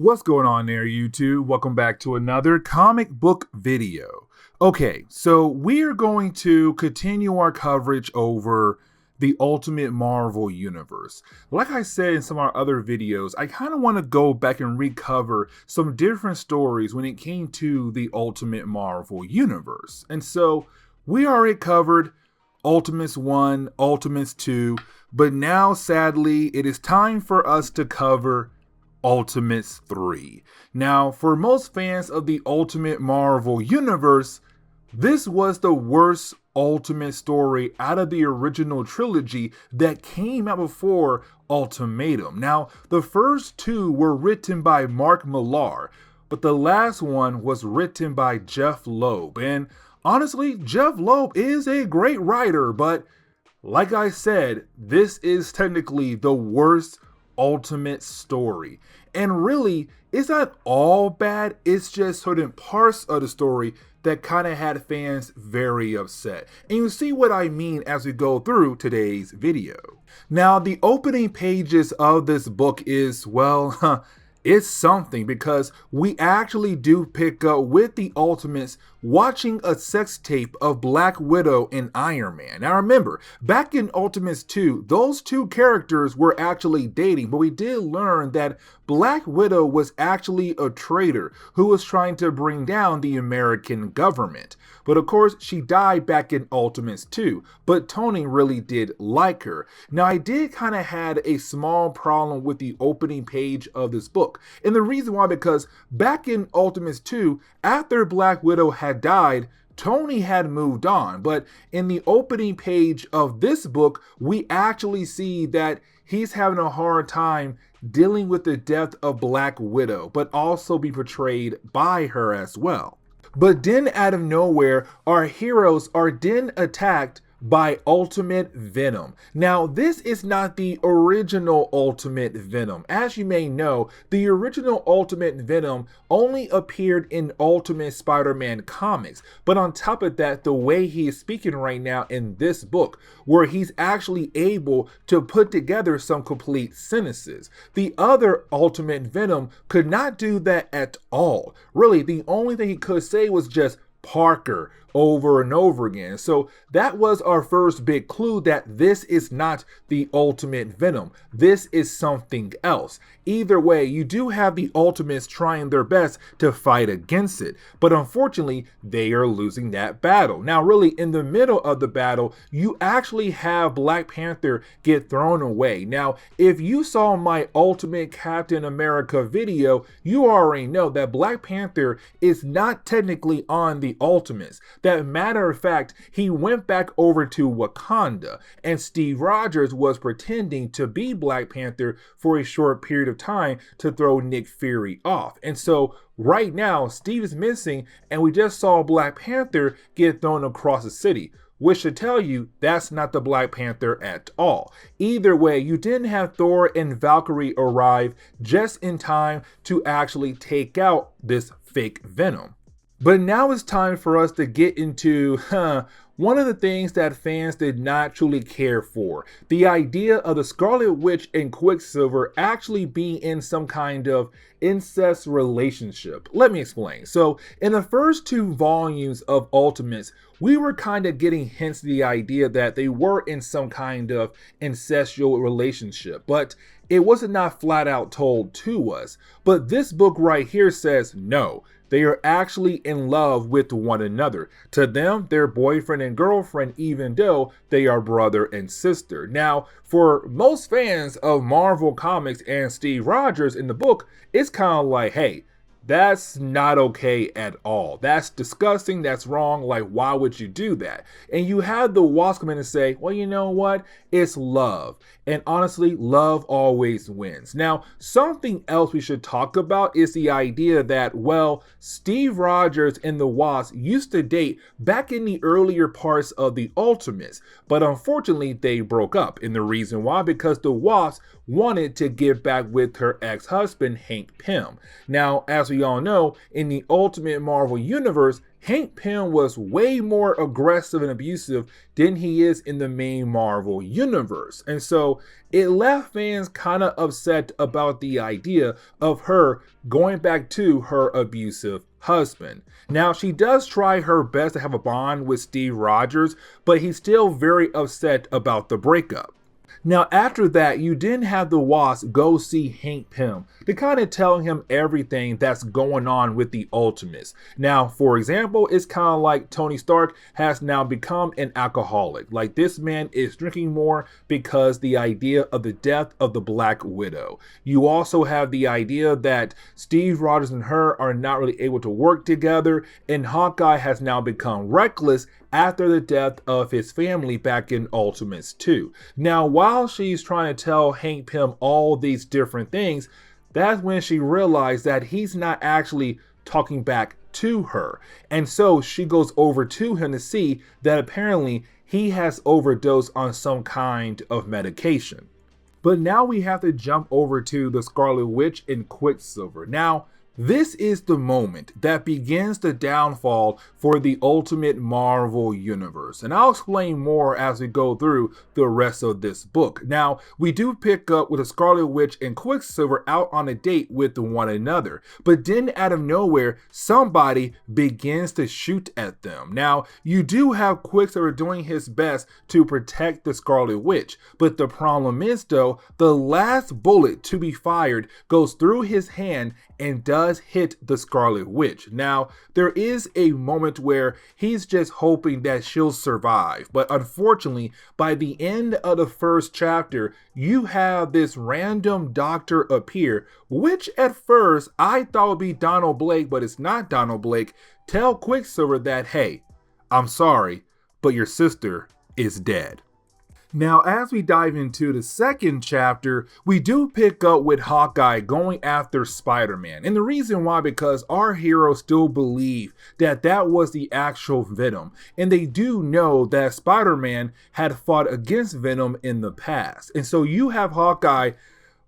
What's going on there, YouTube? Welcome back to another comic book video. Okay, so we are going to continue our coverage over the Ultimate Marvel Universe. Like I said in some of our other videos, I kind of want to go back and recover some different stories when it came to the Ultimate Marvel Universe. And so we already covered Ultimates 1, Ultimates 2, but now sadly it is time for us to cover Ultimates 3. Now, for most fans of the Ultimate Marvel Universe, this was the worst Ultimate story out of the original trilogy that came out before Ultimatum. Now, the first two were written by Mark Millar, but the last one was written by Jeff Loeb. And honestly, Jeff Loeb is a great writer, but like I said, this is technically the worst Ultimate story. And really, it's not all bad, it's just certain parts of the story that kind of had fans very upset. And you'll see what I mean as we go through today's video. Now, the opening pages of this book is, well, it's something, because we actually do pick up with the Ultimates watching a sex tape of Black Widow and Iron Man. Now remember, back in Ultimates 2, those two characters were actually dating, but we did learn that Black Widow was actually a traitor who was trying to bring down the American government. But of course, she died back in Ultimates 2, but Tony really did like her. Now, I did kind of had a small problem with the opening page of this book. And the reason why, because back in Ultimates 2, after Black Widow had died, Tony had moved on. But in the opening page of this book, we actually see that he's having a hard time dealing with the death of Black Widow, but also be portrayed by her as well. But then out of nowhere, our heroes are then attacked by Ultimate Venom. Now, this is not the original Ultimate Venom. As you may know, the original Ultimate Venom only appeared in Ultimate Spider-Man comics. But on top of that, the way he is speaking right now in this book, where he's actually able to put together some complete sentences. The other Ultimate Venom could not do that at all. Really, the only thing he could say was just Parker over and over again. So that was our first big clue that this is not the Ultimate Venom. This is something else. Either way, you do have the Ultimates trying their best to fight against it, but unfortunately, they are losing that battle. Now, really, in the middle of the battle, you actually have Black Panther get thrown away. Now, if you saw my Ultimate Captain America video, you already know that Black Panther is not technically on the Ultimates. That matter of fact, he went back over to Wakanda, and Steve Rogers was pretending to be Black Panther for a short period of time to throw Nick Fury off. And so right now, Steve is missing, and we just saw Black Panther get thrown across the city, which should tell you that's not the Black Panther at all. Either way, you didn't have Thor and Valkyrie arrive just in time to actually take out this fake Venom. But now it's time for us to get into one of the things that fans did not truly care for. The idea of the Scarlet Witch and Quicksilver actually being in some kind of incest relationship. Let me explain. So in the first two volumes of Ultimates, we were kind of getting hints to the idea that they were in some kind of incestual relationship, but it wasn't not flat out told to us. But this book right here says no. They are actually in love with one another. To them, they're boyfriend and girlfriend, even though they are brother and sister. Now, for most fans of Marvel Comics and Steve Rogers in the book, it's kind of like, hey, that's not okay at all. That's disgusting. That's wrong. Like, why would you do that? And you have the Wasp come in and say, well, you know what? It's love. And honestly, love always wins. Now, something else we should talk about is the idea that, well, Steve Rogers and the Wasp used to date back in the earlier parts of the Ultimates, but unfortunately they broke up. And the reason why, because the Wasp wanted to get back with her ex-husband, Hank Pym. Now, as as we all know, in the Ultimate Marvel Universe, Hank Pym was way more aggressive and abusive than he is in the main Marvel Universe. And so it left fans kind of upset about the idea of her going back to her abusive husband. Now, she does try her best to have a bond with Steve Rogers, but he's still very upset about the breakup. Now, after that, you didn't have the Wasp go see Hank Pym to kind of tell him everything that's going on with the Ultimates. Now, for example, it's kind of like Tony Stark has now become an alcoholic. Like, this man is drinking more because the idea of the death of the Black Widow. You also have the idea that Steve Rogers and her are not really able to work together, and Hawkeye has now become reckless after the death of his family back in Ultimates 2. Now, while she's trying to tell Hank Pym all these different things, that's when she realized that he's not actually talking back to her. And so she goes over to him to see that apparently he has overdosed on some kind of medication. But now we have to jump over to the Scarlet Witch and Quicksilver. Now, this is the moment that begins the downfall for the Ultimate Marvel Universe. And I'll explain more as we go through the rest of this book. Now, we do pick up with the Scarlet Witch and Quicksilver out on a date with one another. But then out of nowhere, somebody begins to shoot at them. Now, you do have Quicksilver doing his best to protect the Scarlet Witch. But the problem is, though, the last bullet to be fired goes through his hand and does hit the Scarlet Witch. Now, there is a moment where he's just hoping that she'll survive, but unfortunately, by the end of the first chapter, you have this random doctor appear, which at first I thought would be Donald Blake, but it's not Donald Blake, tell Quicksilver that, hey, I'm sorry, but your sister is dead. Now, as we dive into the second chapter, we do pick up with Hawkeye going after Spider-Man. And the reason why, because our heroes still believe that that was the actual Venom. And they do know that Spider-Man had fought against Venom in the past. And so you have Hawkeye,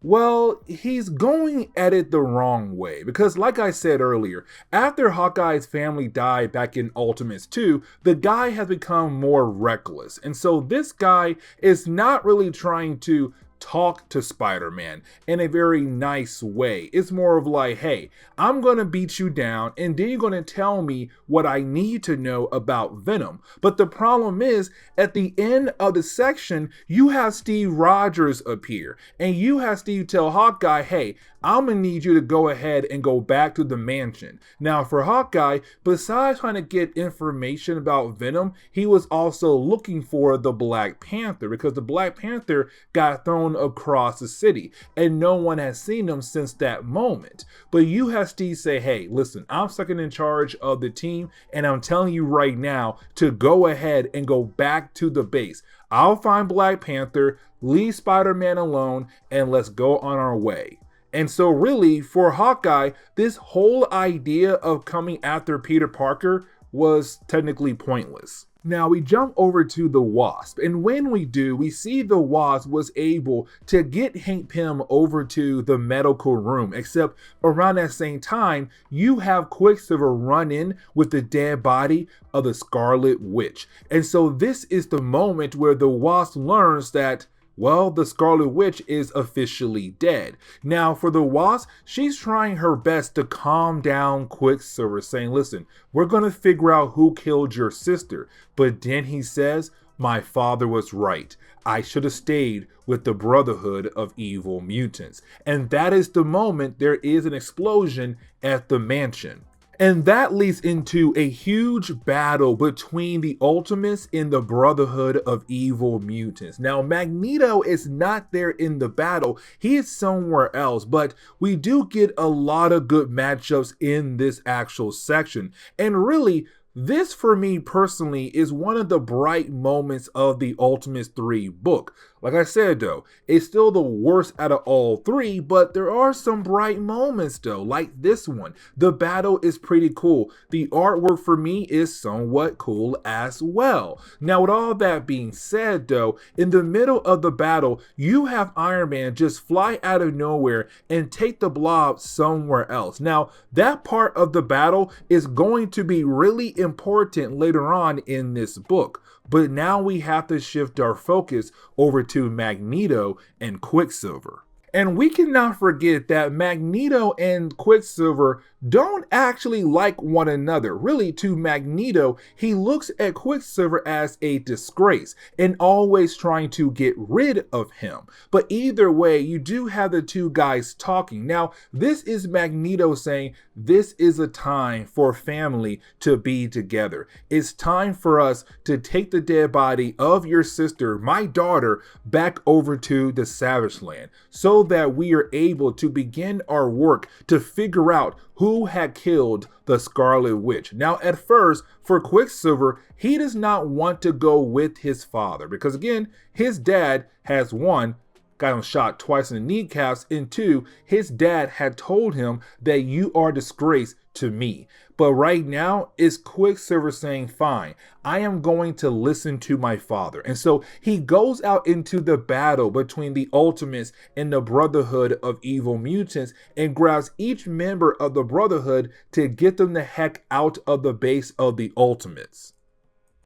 well, he's going at it the wrong way, because like I said earlier, after Hawkeye's family died back in Ultimates 2, the guy has become more reckless. And so this guy is not really trying to talk to Spider-Man in a very nice way. It's more of like, hey, I'm gonna beat you down and then you're gonna tell me what I need to know about Venom. But the problem is, at the end of the section, you have Steve Rogers appear and you have Steve tell Hawkeye, hey, I'm gonna need you to go ahead and go back to the mansion. Now for Hawkeye, besides trying to get information about Venom, he was also looking for the Black Panther, because the Black Panther got thrown across the city and no one has seen him since that moment. But you have Steve say, hey, listen, I'm second in charge of the team and I'm telling you right now to go ahead and go back to the base. I'll find Black Panther, leave Spider-Man alone, and let's go on our way. And so really, for Hawkeye, this whole idea of coming after Peter Parker was technically pointless. Now we jump over to the Wasp, and when we do, we see the Wasp was able to get Hank Pym over to the medical room, except around that same time, you have Quicksilver run in with the dead body of the Scarlet Witch. And so this is the moment where the Wasp learns that, well, the Scarlet Witch is officially dead. Now, for the Wasp, she's trying her best to calm down Quicksilver, saying, listen, we're going to figure out who killed your sister. But then he says, my father was right. I should have stayed with the Brotherhood of Evil Mutants. And that is the moment there is an explosion at the mansion. And that leads into a huge battle between the Ultimates and the Brotherhood of Evil Mutants. Now, Magneto is not there in the battle. He is somewhere else, but we do get a lot of good matchups in this actual section. And really, this for me personally is one of the bright moments of the Ultimates 3 book. Like I said though, it's still the worst out of all three, but there are some bright moments though, like this one. The battle is pretty cool. The artwork for me is somewhat cool as well. Now with all that being said though, in the middle of the battle, you have Iron Man just fly out of nowhere and take the Blob somewhere else. Now that part of the battle is going to be really important later on in this book. But now we have to shift our focus over to Magneto and Quicksilver. And we cannot forget that Magneto and Quicksilver don't actually like one another. Really, to Magneto, he looks at Quicksilver as a disgrace and always trying to get rid of him. But either way, you do have the two guys talking. Now, this is Magneto saying, this is a time for family to be together. It's time for us to take the dead body of your sister, my daughter, back over to the Savage Land so that we are able to begin our work to figure out who had killed the Scarlet Witch. Now, at first, for Quicksilver, he does not want to go with his father because, again, his dad has one, got him shot twice in the kneecaps, and two, his dad had told him that you are a disgrace to me. But right now, it's Quicksilver saying, fine, I am going to listen to my father. And so he goes out into the battle between the Ultimates and the Brotherhood of Evil Mutants and grabs each member of the Brotherhood to get them the heck out of the base of the Ultimates.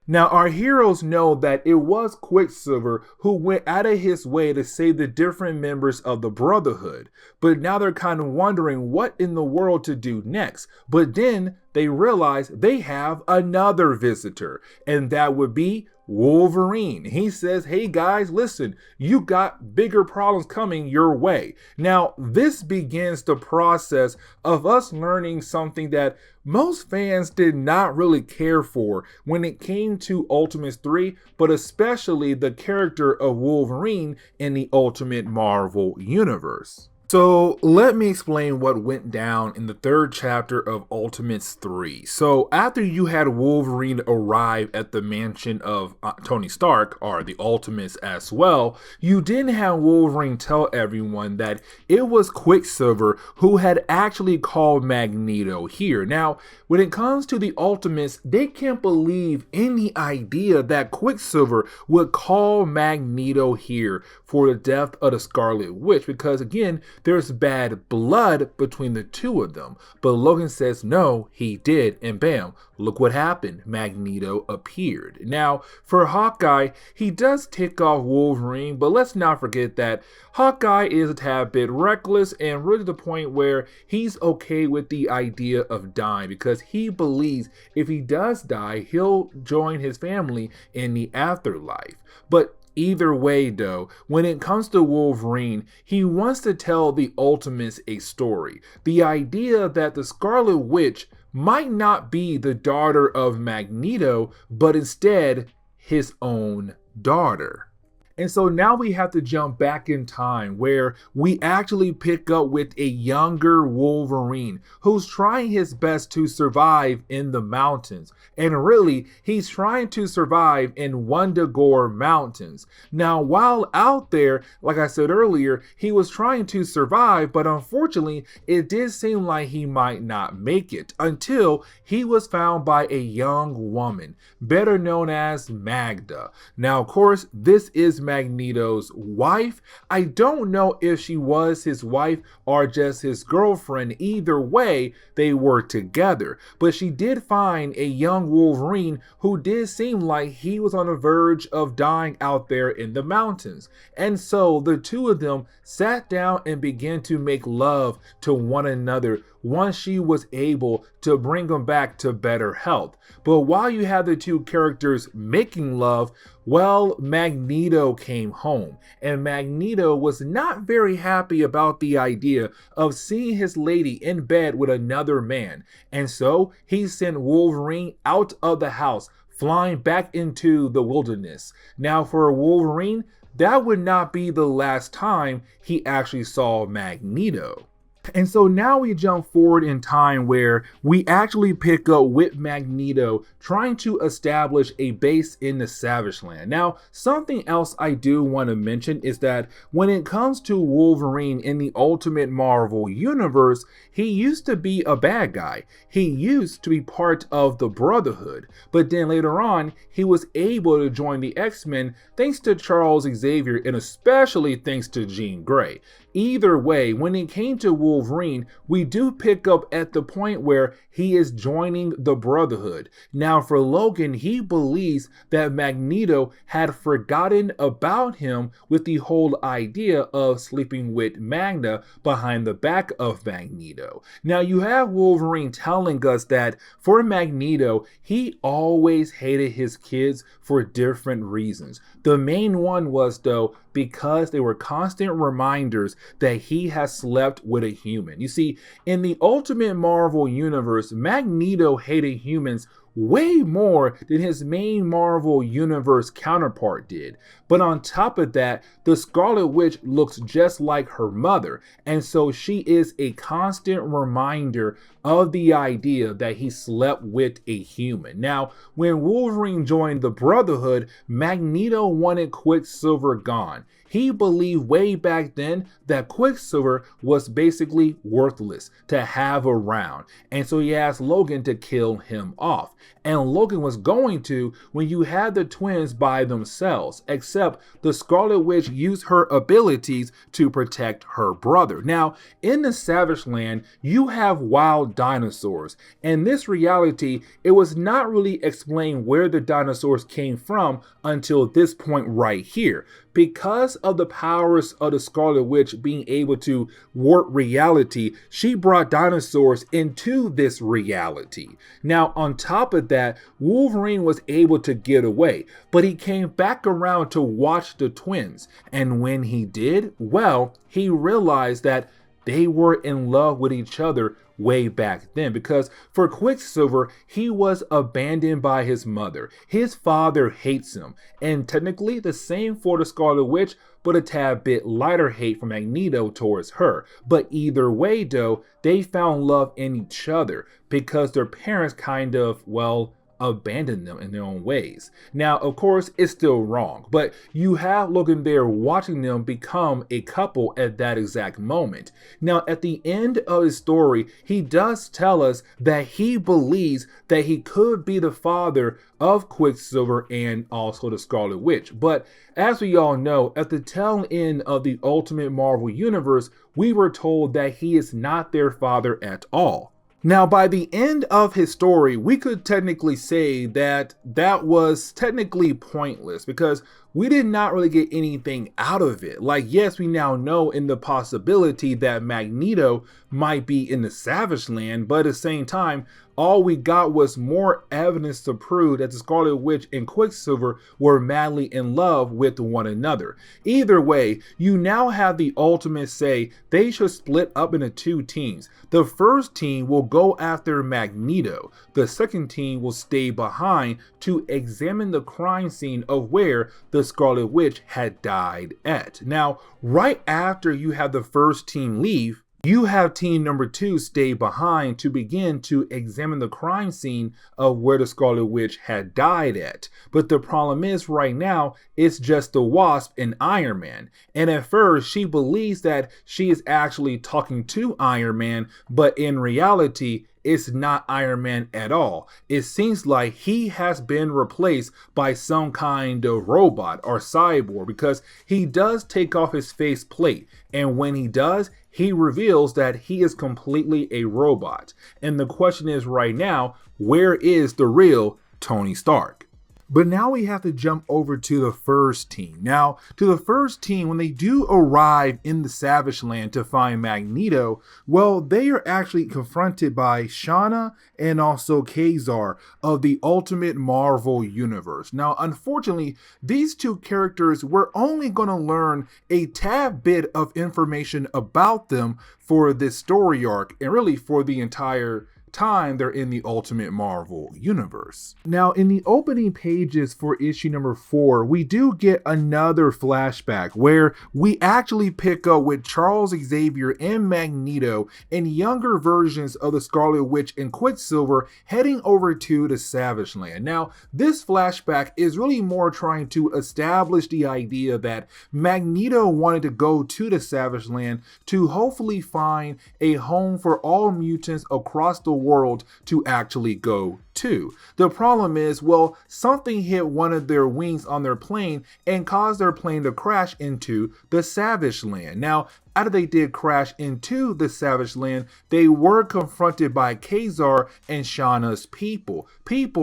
Now, our heroes know that it was Quicksilver who went out of his way to save the different members of the Brotherhood, but now they're kind of wondering what in the world to do next. But then they realize they have another visitor, and that would be Wolverine. He says, hey guys, listen, you got bigger problems coming your way. Now, this begins the process of us learning something that most fans did not really care for when it came to Ultimates 3, but especially the character of Wolverine in the Ultimate Marvel Universe. So let me explain what went down in the third chapter of Ultimates 3. So after you had Wolverine arrive at the mansion of Tony Stark, or the Ultimates as well, you didn't have Wolverine tell everyone that it was Quicksilver who had actually called Magneto here. Now, when it comes to the Ultimates, they can't believe in the idea that Quicksilver would call Magneto here for the death of the Scarlet Witch, because again, there's bad blood between the two of them. But Logan says, no, he did. And bam, look what happened. Magneto appeared. Now, for Hawkeye, he does tick off Wolverine, but let's not forget that Hawkeye is a tad bit reckless and really to the point where he's okay with the idea of dying because he believes if he does die, he'll join his family in the afterlife. But either way though, when it comes to Wolverine, he wants to tell the Ultimates a story. The idea that the Scarlet Witch might not be the daughter of Magneto, but instead his own daughter. And so now we have to jump back in time where we actually pick up with a younger Wolverine who's trying his best to survive in the mountains. And really, he's trying to survive in Wundagore Mountains. Now, while out there, like I said earlier, he was trying to survive, but unfortunately, it did seem like he might not make it until he was found by a young woman, better known as Magda. Now, of course, this is Magneto's wife. I don't know if she was his wife or just his girlfriend. Either way, they were together. But she did find a young Wolverine who did seem like he was on the verge of dying out there in the mountains. And so the two of them sat down and began to make love to one another once she was able to bring him back to better health. But while you have the two characters making love, well, Magneto came home, and Magneto was not very happy about the idea of seeing his lady in bed with another man, and so he sent Wolverine out of the house, flying back into the wilderness. Now for Wolverine, that would not be the last time he actually saw Magneto. And so now we jump forward in time where we actually pick up with Magneto trying to establish a base in the Savage Land. Now, something else I do want to mention is that when it comes to Wolverine in the Ultimate Marvel universe, he used to be a bad guy. He used to be part of the Brotherhood, but then later on, he was able to join the X-Men thanks to Charles Xavier and especially thanks to Jean Grey. Either way, when it came to Wolverine, we do pick up at the point where he is joining the Brotherhood. Now for Logan, he believes that Magneto had forgotten about him with the whole idea of sleeping with Magna behind the back of Magneto. Now you have Wolverine telling us that for Magneto, he always hated his kids for different reasons. The main one was though because they were constant reminders that he has slept with a human. You see, in the Ultimate Marvel universe, Magneto hated humans way more than his main Marvel universe counterpart did. But on top of that, the Scarlet Witch looks just like her mother, and so she is a constant reminder of the idea that he slept with a human. Now, when Wolverine joined the Brotherhood, Magneto wanted Quicksilver gone. He believed way back then that Quicksilver was basically worthless to have around. And so he asked Logan to kill him off. And Logan was going to when you had the twins by themselves, except the Scarlet Witch used her abilities to protect her brother. Now, in the Savage Land, you have wild dinosaurs. In this reality, it was not really explained where the dinosaurs came from until this point right here. Because of the powers of the Scarlet Witch being able to warp reality, she brought dinosaurs into this reality. Now, on top of that, Wolverine was able to get away, but he came back around to watch the twins. And when he did, well, he realized that they were in love with each other way back then, because for Quicksilver, he was abandoned by his mother. His father hates him, and technically the same for the Scarlet Witch, but a tad bit lighter hate from Magneto towards her. But either way though, they found love in each other because their parents kind of, well, abandon them in their own ways. Now, of course, it's still wrong, but you have Logan there watching them become a couple at that exact moment. Now, at the end of his story, he does tell us that he believes that he could be the father of Quicksilver and also the Scarlet Witch. But as we all know, at the tail end of the Ultimate Marvel universe, we were told that he is not their father at all. Now, by the end of his story, we could technically say that that was technically pointless because we did not really get anything out of it. Like, yes, we now know in the possibility that Magneto might be in the Savage Land, but at the same time, all we got was more evidence to prove that the Scarlet Witch and Quicksilver were madly in love with one another. Either way, you now have the Ultimate say they should split up into two teams. The first team will go after Magneto. The second team will stay behind to examine the crime scene of where the Scarlet Witch had died at. Now, right after you have the first team leave, you have team number 2 stay behind to begin to examine the crime scene of where the Scarlet Witch had died at. But the problem is right now, it's just the Wasp and Iron Man. And at first, she believes that she is actually talking to Iron Man, but in reality, it's not Iron Man at all. It seems like he has been replaced by some kind of robot or cyborg because he does take off his face plate. And when he does, he reveals that he is completely a robot. And the question is right now, where is the real Tony Stark? But now we have to jump over to the first team. Now, to the first team, when they do arrive in the Savage Land to find Magneto, well, they are actually confronted by Shauna and also Kazar of the Ultimate Marvel universe. Now, unfortunately, these two characters, we're only going to learn a tad bit of information about them for this story arc and really for the entire time they're in the Ultimate Marvel universe. Now, in the opening pages for issue number 4, we do get another flashback where we actually pick up with Charles Xavier and Magneto and younger versions of the Scarlet Witch and Quicksilver heading over to the Savage Land. Now, this flashback is really more trying to establish the idea that Magneto wanted to go to the Savage Land to hopefully find a home for all mutants across the world to actually go to. The problem is, well, something hit one of their wings on their plane and caused their plane to crash into the Savage Land. Now, after they did crash into the Savage Land, they were confronted by Kazar and Shauna's people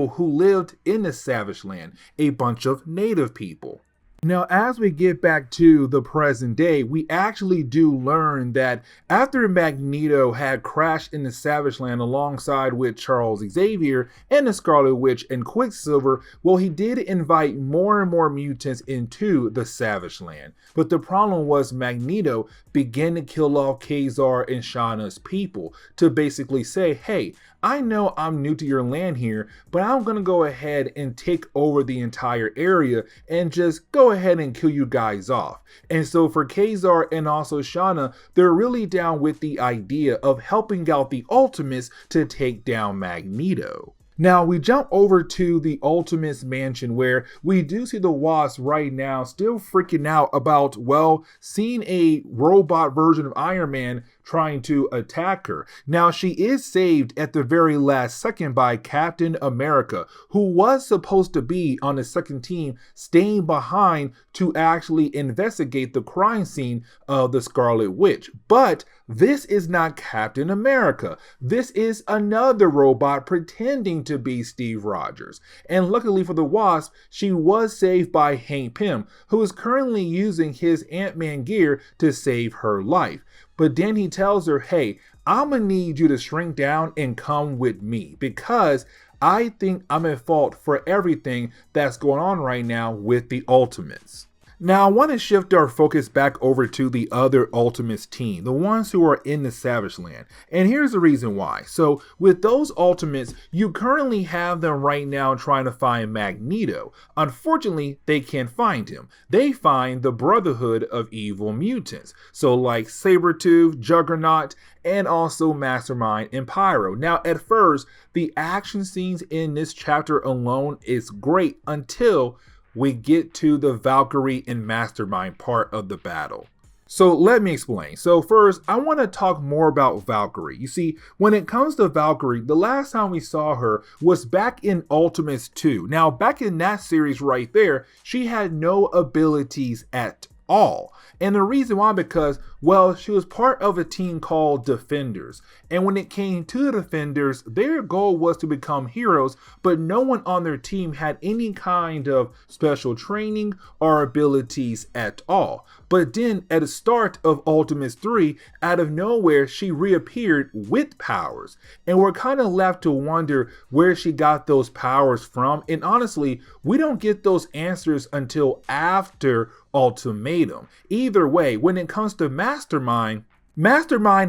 who lived in the Savage Land, a bunch of native people. Now, as we get back to the present day, we actually do learn that after Magneto had crashed in the Savage Land alongside with Charles Xavier and the Scarlet Witch and Quicksilver, well, he did invite more and more mutants into the Savage Land. But the problem was Magneto began to kill off Kazar and Shauna's people to basically say, hey, I know I'm new to your land here, but I'm going to go ahead and take over the entire area and just go ahead and kill you guys off. And so for Kazar and also Shauna, they're really down with the idea of helping out the Ultimates to take down Magneto. Now we jump over to the Ultimates mansion where we do see the Wasp right now still freaking out about, well, seeing a robot version of Iron Man trying to attack her. Now she is saved at the very last second by Captain America, who was supposed to be on the second team staying behind to actually investigate the crime scene of the Scarlet Witch. But this is not Captain America. This is another robot pretending to be Steve Rogers. And luckily for the Wasp, she was saved by Hank Pym, who is currently using his Ant-Man gear to save her life. But then he tells her, hey, I'm gonna need you to shrink down and come with me because I think I'm at fault for everything that's going on right now with the Ultimates. Now, I want to shift our focus back over to the other Ultimates team, the ones who are in the Savage Land. And here's the reason why. So with those Ultimates, you currently have them right now trying to find Magneto. Unfortunately, they can't find him. They find the Brotherhood of Evil Mutants. So like Sabretooth, Juggernaut, and also Mastermind and Pyro. Now, at first, the action scenes in this chapter alone is great until we get to the Valkyrie and Mastermind part of the battle. So let me explain. So first, I want to talk more about Valkyrie. You see, when it comes to Valkyrie, the last time we saw her was back in Ultimates 2. Now, back in that series right there, she had no abilities at all. And the reason why, because, well, she was part of a team called Defenders. And when it came to the Defenders, their goal was to become heroes, but no one on their team had any kind of special training or abilities at all. But then at the start of Ultimates 3, out of nowhere, she reappeared with powers. And we're kind of left to wonder where she got those powers from. And honestly, we don't get those answers until after Ultimatum. Either way, when it comes to Mastermind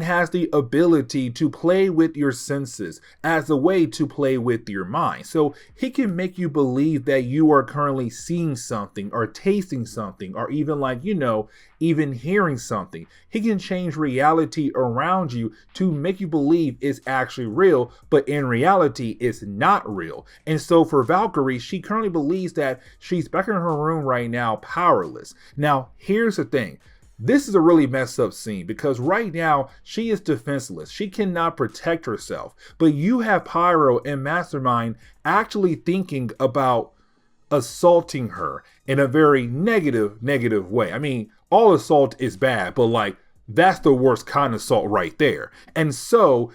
has the ability to play with your senses as a way to play with your mind. So he can make you believe that you are currently seeing something or tasting something or even even hearing something. He can change reality around you to make you believe it's actually real, but in reality, it's not real. And so for Valkyrie, she currently believes that she's back in her room right now, powerless. Now, here's the thing. This is a really messed up scene because right now she is defenseless. She cannot protect herself. But you have Pyro and Mastermind actually thinking about assaulting her in a very negative way. I mean, all assault is bad, but that's the worst kind of assault right there. And so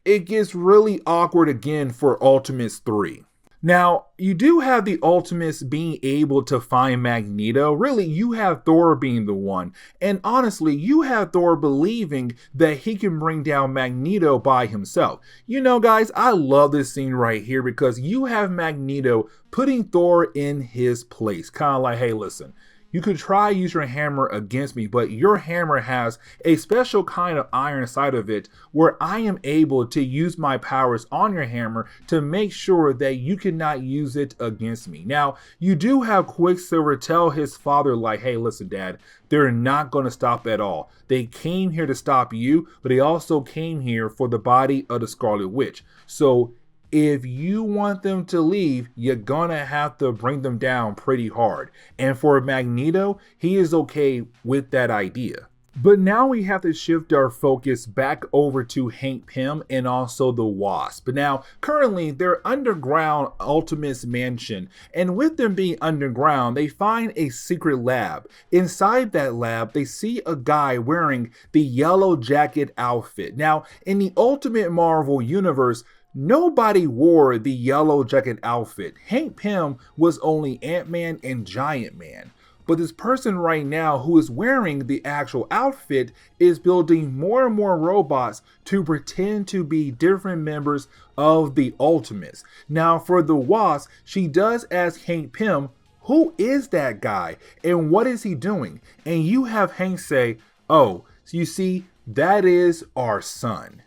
it gets really awkward again for Ultimates 3. Now, you do have the Ultimates being able to find Magneto. Really, you have Thor being the one. And honestly, you have Thor believing that he can bring down Magneto by himself. You know, guys, I love this scene right here because you have Magneto putting Thor in his place. Kind of like, hey, listen, you could try use your hammer against me, but your hammer has a special kind of iron inside of it where I am able to use my powers on your hammer to make sure that you cannot use it against me. Now, you do have Quicksilver tell his father, like, hey, listen, Dad, they're not going to stop at all. They came here to stop you, but they also came here for the body of the Scarlet Witch. So if you want them to leave, you're gonna have to bring them down pretty hard. And for Magneto, he is okay with that idea. But now we have to shift our focus back over to Hank Pym and also the Wasp. But now, currently, they're underground Ultimate's mansion. And with them being underground, they find a secret lab. Inside that lab, they see a guy wearing the yellow jacket outfit. Now, in the Ultimate Marvel universe, nobody wore the yellow jacket outfit. Hank Pym was only Ant-Man and Giant Man. But this person right now who is wearing the actual outfit is building more and more robots to pretend to be different members of the Ultimates. Now for the Wasp, she does ask Hank Pym, who is that guy and what is he doing? And you have Hank say, oh, so you see, that is our son.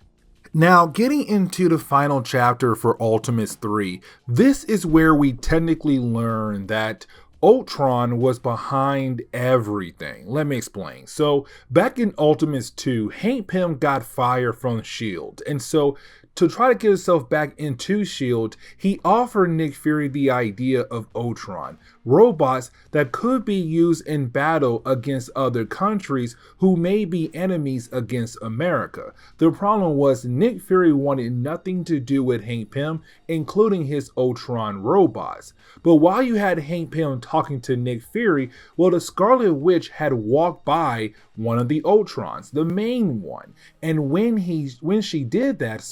Now, getting into the final chapter for Ultimates 3, this is where we technically learn that Ultron was behind everything. Let me explain. So, back in Ultimates 2, Hank Pym got fired from S.H.I.E.L.D. And so, to try to get himself back into S.H.I.E.L.D., he offered Nick Fury the idea of Ultron, robots that could be used in battle against other countries who may be enemies against America. The problem was Nick Fury wanted nothing to do with Hank Pym, including his Ultron robots. But while you had Hank Pym talking to Nick Fury, well, the Scarlet Witch had walked by one of the Ultrons, the main one. And when she did that,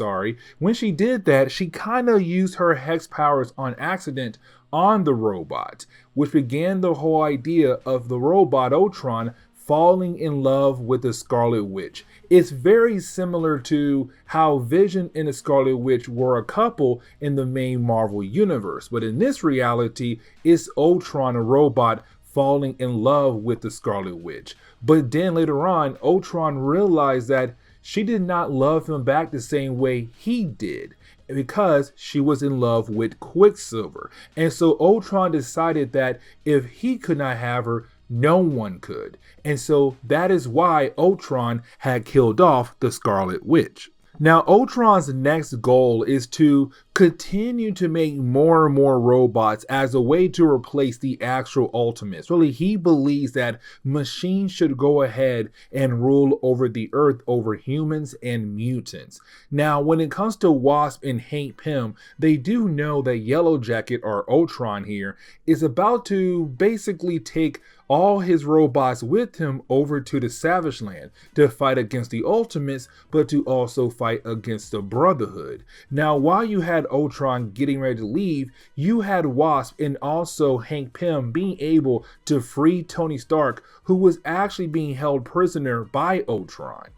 she kind of used her hex powers on accident on the robot, which began the whole idea of the robot Ultron falling in love with the Scarlet Witch. It's very similar to how Vision and the Scarlet Witch were a couple in the main Marvel universe, but in this reality, it's Ultron, a robot, falling in love with the Scarlet Witch. But then later on, Ultron realized that she did not love him back the same way he did, because she was in love with Quicksilver. And so Ultron decided that if he could not have her, no one could. And so that is why Ultron had killed off the Scarlet Witch. Now, Ultron's next goal is to continue to make more and more robots as a way to replace the actual Ultimates. Really, he believes that machines should go ahead and rule over the earth, over humans and mutants. Now, when it comes to Wasp and Hank Pym, they do know that Yellow Jacket, or Ultron here, is about to basically take all his robots with him over to the Savage Land to fight against the Ultimates, but to also fight against the Brotherhood. Now, while you had Ultron getting ready to leave, you had Wasp and also Hank Pym being able to free Tony Stark, who was actually being held prisoner by Ultron.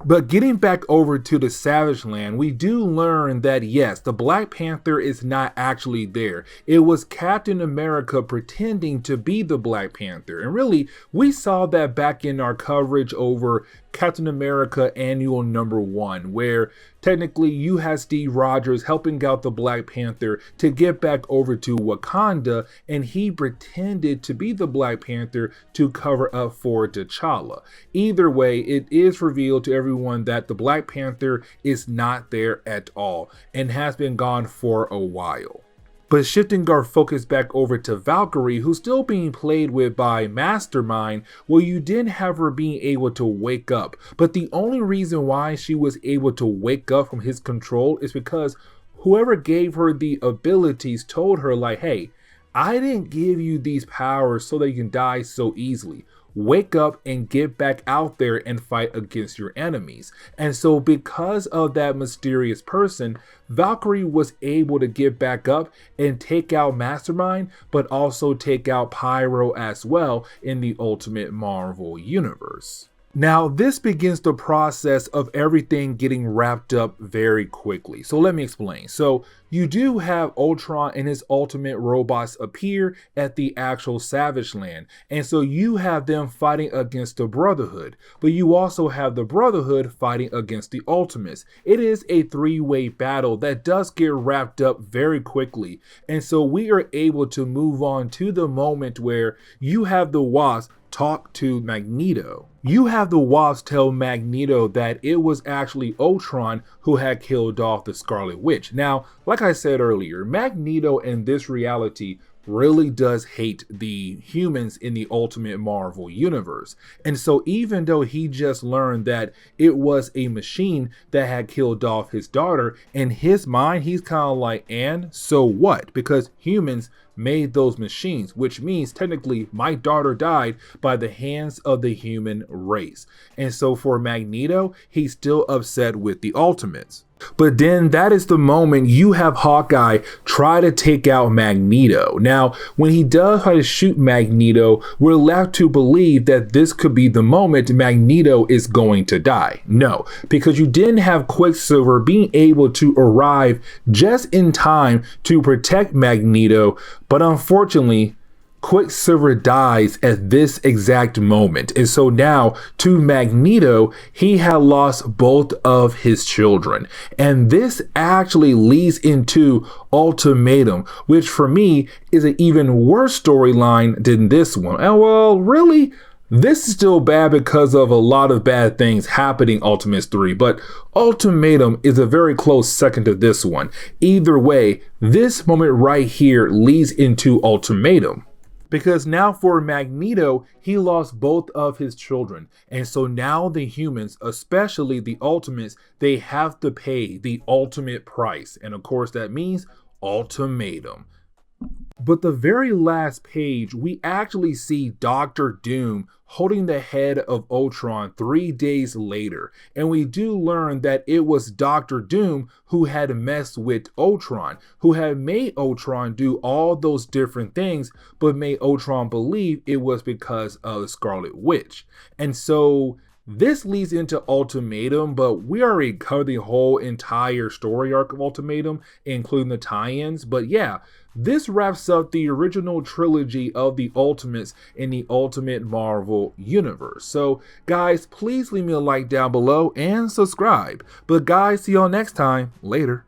But getting back over to the Savage Land, we do learn that yes, the Black Panther is not actually there. It was Captain America pretending to be the Black Panther. And really, we saw that back in our coverage over Captain America Annual #1, where technically you had Steve Rogers helping out the Black Panther to get back over to Wakanda, and he pretended to be the Black Panther to cover up for T'Challa. Either way, it is revealed to everyone that the Black Panther is not there at all and has been gone for a while. But shifting our focus back over to Valkyrie, who's still being played with by Mastermind, well, you did have her being able to wake up. But the only reason why she was able to wake up from his control is because whoever gave her the abilities told her, like, hey, I didn't give you these powers so that you can die so easily. Wake up and get back out there and fight against your enemies. And so because of that mysterious person, Valkyrie was able to get back up and take out Mastermind, but also take out Pyro as well in the Ultimate Marvel universe. Now, this begins the process of everything getting wrapped up very quickly. So let me explain. So you do have Ultron and his ultimate robots appear at the actual Savage Land. And so you have them fighting against the Brotherhood, but you also have the Brotherhood fighting against the Ultimates. It is a three-way battle that does get wrapped up very quickly. And so we are able to move on to the moment where you have the Wasp talk to Magneto. You have the Wasp tell Magneto that it was actually Ultron who had killed off the Scarlet Witch. Now, like I said earlier, Magneto in this reality really does hate the humans in the Ultimate Marvel universe. And so even though he just learned that it was a machine that had killed off his daughter, in his mind, he's kind of like, and so what? Because humans made those machines, which means technically my daughter died by the hands of the human race. And so for Magneto, he's still upset with the Ultimates. But then that is the moment you have Hawkeye try to take out Magneto. Now, when he does try to shoot Magneto, we're left to believe that this could be the moment Magneto is going to die. No, because you didn't have Quicksilver being able to arrive just in time to protect Magneto, but unfortunately, Quicksilver dies at this exact moment. And so now to Magneto, he had lost both of his children. And this actually leads into Ultimatum, which for me is an even worse storyline than this one. And well, really, this is still bad because of a lot of bad things happening Ultimates 3, but Ultimatum is a very close second to this one. Either way, this moment right here leads into Ultimatum. Because now for Magneto, he lost both of his children. And so now the humans, especially the Ultimates, they have to pay the ultimate price. And of course, that means ultimatum. But the very last page, we actually see Doctor Doom holding the head of Ultron 3 days later. And we do learn that it was Doctor Doom who had messed with Ultron, who had made Ultron do all those different things, but made Ultron believe it was because of the Scarlet Witch. And so this leads into Ultimatum, but we already covered the whole entire story arc of Ultimatum, including the tie-ins. But yeah, this wraps up the original trilogy of the Ultimates in the Ultimate Marvel universe. So guys, please leave me a like down below and subscribe. But guys, see y'all next time. Later.